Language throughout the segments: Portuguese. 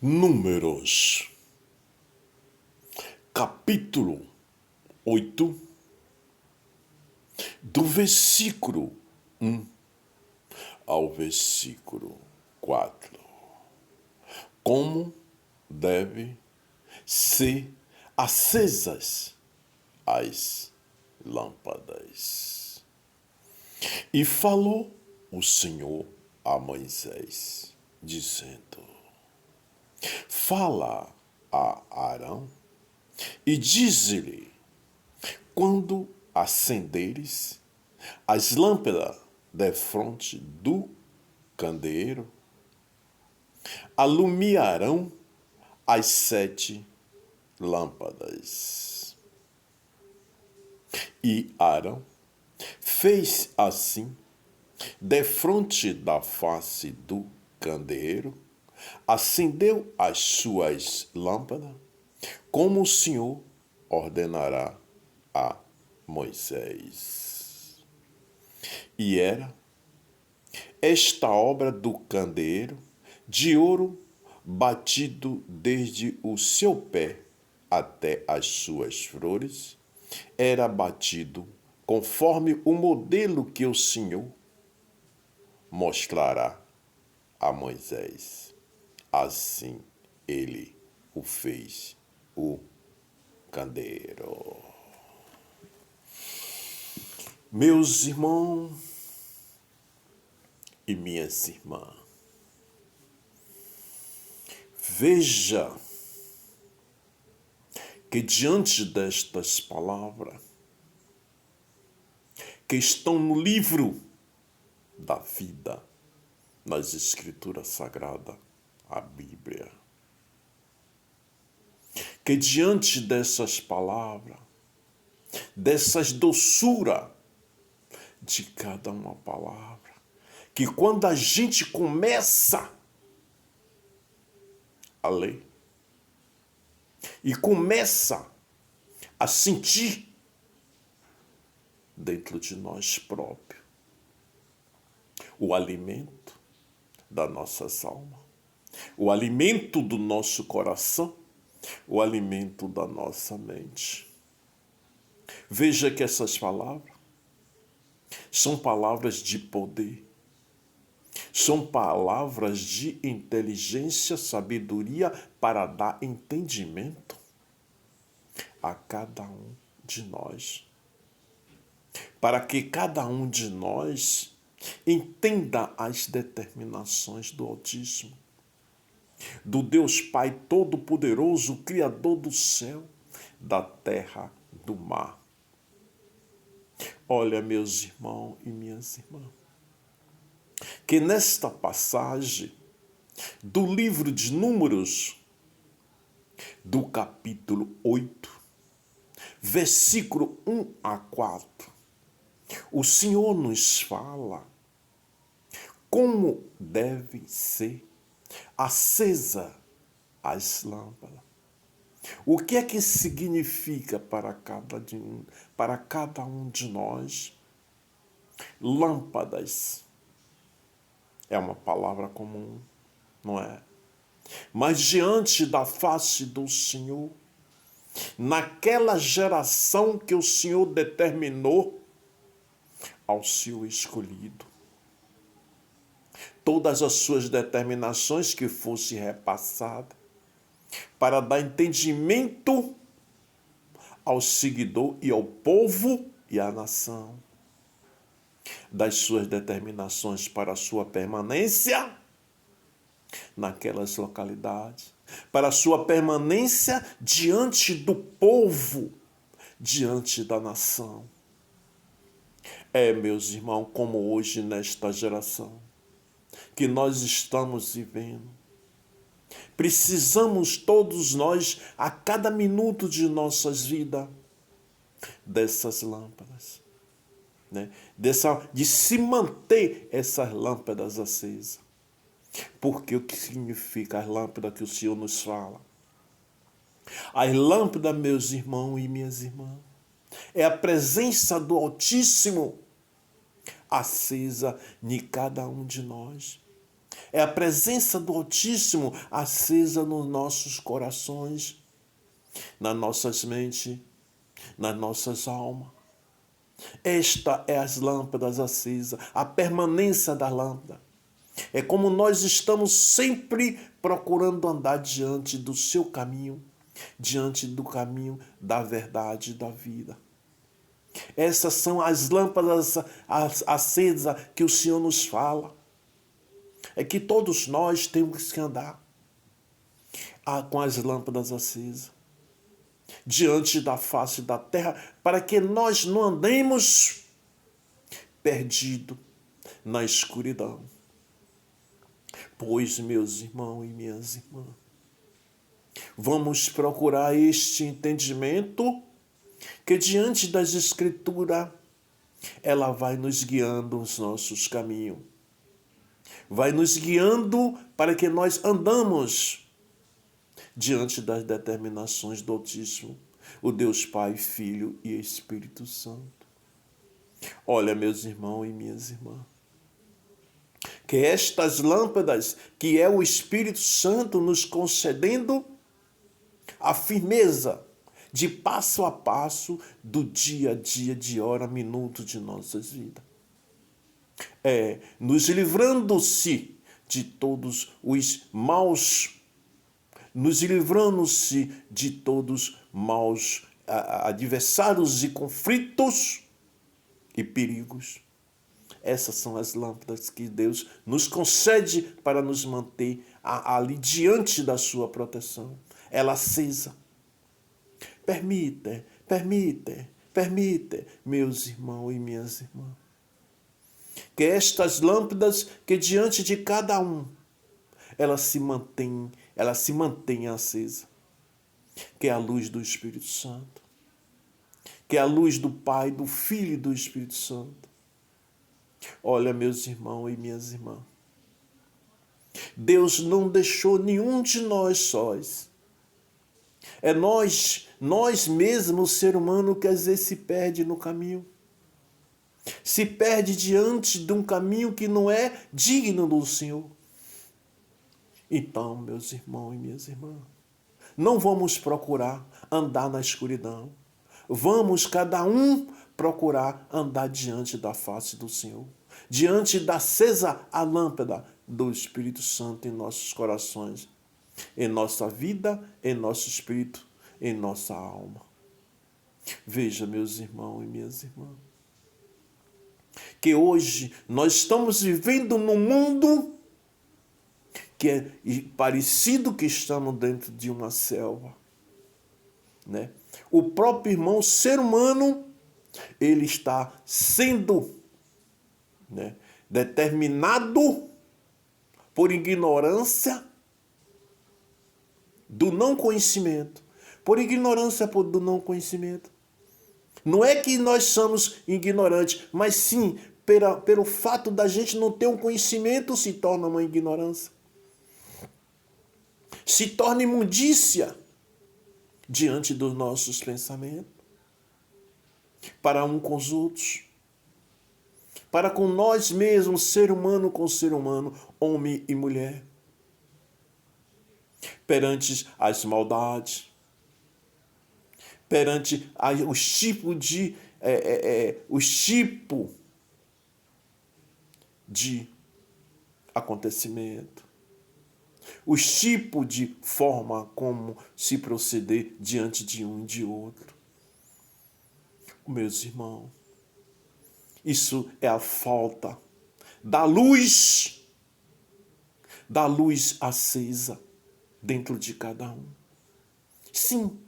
Números, capítulo 8, do versículo 1 ao versículo 4. Como deve ser acesas as lâmpadas. E falou o Senhor a Moisés, dizendo: Fala a Arão e diz-lhe: quando acenderes as lâmpadas defronte do candeeiro, alumiarão as 7 lâmpadas. E Arão fez assim defronte da face do candeeiro, acendeu as suas lâmpadas, como o Senhor ordenará a Moisés. E era esta obra do candeeiro de ouro batido desde o seu pé até as suas flores, era batido conforme o modelo que o Senhor mostrará a Moisés. Assim ele o fez, o candeeiro. Meus irmãos e minhas irmãs, veja que diante destas palavras que estão no livro da vida, nas Escrituras Sagradas, a Bíblia, que diante dessas palavras, dessas doçura de cada uma palavra, que quando a gente começa a ler e começa a sentir dentro de nós próprios o alimento da nossa alma, o alimento do nosso coração, o alimento da nossa mente. Veja que essas palavras são palavras de poder, são palavras de inteligência, sabedoria para dar entendimento a cada um de nós. Para que cada um de nós entenda as determinações do Altíssimo, do Deus Pai Todo-Poderoso, Criador do céu, da terra, do mar. Olha, meus irmãos e minhas irmãs, que nesta passagem do livro de Números, do capítulo 8, versículo 1 a 4, o Senhor nos fala como deve ser acesa as lâmpadas. O que é que significa para cada um de nós? Lâmpadas é uma palavra comum, não é? Mas diante da face do Senhor, naquela geração que o Senhor determinou ao seu escolhido, todas as suas determinações que fossem repassadas para dar entendimento ao seguidor e ao povo e à nação das suas determinações para a sua permanência naquelas localidades, para a sua permanência diante do povo, diante da nação. Meus irmãos, como hoje nesta geração que nós estamos vivendo, precisamos todos nós, a cada minuto de nossas vidas, dessas lâmpadas, né? De se manter essas lâmpadas acesas. Porque o que significa as lâmpadas que o Senhor nos fala? As lâmpadas, meus irmãos e minhas irmãs, é a presença do Altíssimo acesa em cada um de nós. É a presença do Altíssimo acesa nos nossos corações, nas nossas mentes, nas nossas almas. Esta é as lâmpadas acesas, a permanência da lâmpada. É como nós estamos sempre procurando andar diante do seu caminho, diante do caminho da verdade e da vida. Essas são as lâmpadas acesas que o Senhor nos fala. É que todos nós temos que andar com as lâmpadas acesas diante da face da terra, para que nós não andemos perdidos na escuridão. Pois, meus irmãos e minhas irmãs, vamos procurar este entendimento que diante das Escrituras ela vai nos guiando os nossos caminhos. Vai nos guiando para que nós andamos diante das determinações do Altíssimo, o Deus Pai, Filho e Espírito Santo. Olha, meus irmãos e minhas irmãs, que estas lâmpadas, que é o Espírito Santo nos concedendo a firmeza de passo a passo do dia a dia, de hora a minuto de nossas vidas. Nos livrando-se de todos os maus, nos livrando-se de todos maus adversários e conflitos e perigos. Essas são as lâmpadas que Deus nos concede para nos manter ali diante da sua proteção. Ela acesa. Permite, meus irmãos e minhas irmãs, que estas lâmpadas que diante de cada um, ela se mantém acesa. Que é a luz do Espírito Santo. Que é a luz do Pai, do Filho e do Espírito Santo. Olha, meus irmãos e minhas irmãs, Deus não deixou nenhum de nós sós. É nós mesmos, o ser humano, que às vezes se perde no caminho. Se perde diante de um caminho que não é digno do Senhor. Então, meus irmãos e minhas irmãs, não vamos procurar andar na escuridão. Vamos, cada um, procurar andar diante da face do Senhor. Diante da acesa a lâmpada do Espírito Santo em nossos corações, em nossa vida, em nosso espírito, em nossa alma. Veja, meus irmãos e minhas irmãs, que hoje nós estamos vivendo num mundo que é parecido que estamos dentro de uma selva, né? O próprio irmão, ser humano, ele está sendo, né, determinado por ignorância do não conhecimento. Por ignorância do não conhecimento. Não é que nós somos ignorantes, mas sim, pelo fato da gente não ter um conhecimento, se torna uma ignorância. Se torna imundícia diante dos nossos pensamentos. Para um com os outros. Para com nós mesmos, ser humano com ser humano, homem e mulher. Perante as maldades. Perante os tipos de acontecimento. Os tipos de forma como se proceder diante de um e de outro. Meus irmãos, isso é a falta da luz acesa dentro de cada um. Sim,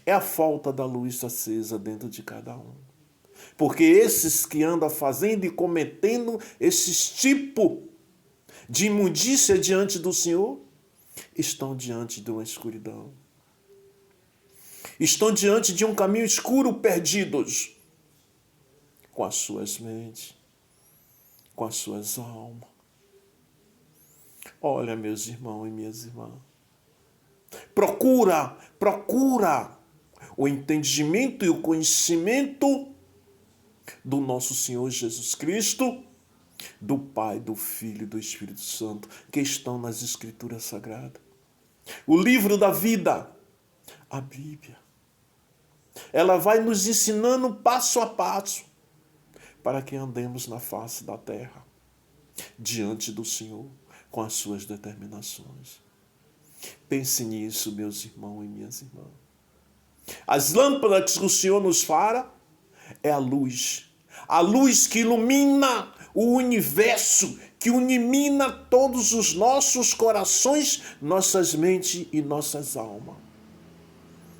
é a falta da luz acesa dentro de cada um. Porque esses que andam fazendo e cometendo esses tipos de imundícia diante do Senhor, estão diante de uma escuridão. Estão diante de um caminho escuro, perdidos com as suas mentes, com as suas almas. Olha, meus irmãos e minhas irmãs, procura o entendimento e o conhecimento do nosso Senhor Jesus Cristo, do Pai, do Filho e do Espírito Santo que estão nas Escrituras Sagradas. O livro da vida, a Bíblia. Ela vai nos ensinando passo a passo para que andemos na face da terra, diante do Senhor, com as suas determinações. Pense nisso, meus irmãos e minhas irmãs. As lâmpadas que o Senhor nos fará é a luz que ilumina o universo, que ilumina todos os nossos corações, nossas mentes e nossas almas.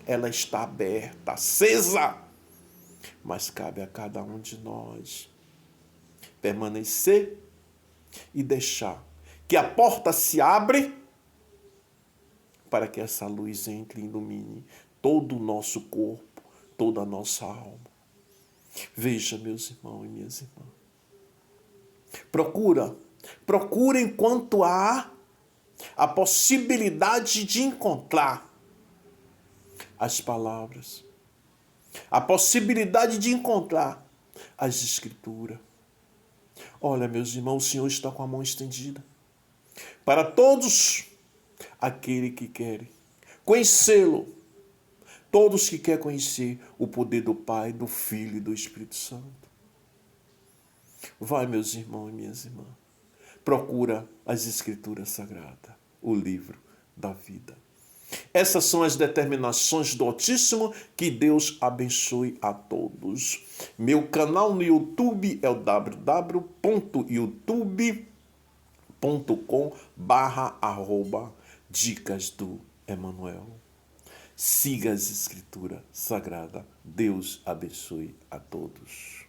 Ela está aberta, acesa, mas cabe a cada um de nós permanecer e deixar que a porta se abre para que essa luz entre e ilumine todo o nosso corpo, toda a nossa alma. Veja, meus irmãos e minhas irmãs. Procura enquanto há a possibilidade de encontrar as palavras, a possibilidade de encontrar as Escrituras. Olha, meus irmãos, o Senhor está com a mão estendida para todos aqueles que querem conhecê-lo, todos que querem conhecer o poder do Pai, do Filho e do Espírito Santo. Vai, meus irmãos e minhas irmãs, procura as Escrituras Sagradas, o livro da vida. Essas são as determinações do Altíssimo. Que Deus abençoe a todos. Meu canal no YouTube é o www.youtube.com/dicas do Emanuel. Siga as Escrituras Sagradas. Deus abençoe a todos.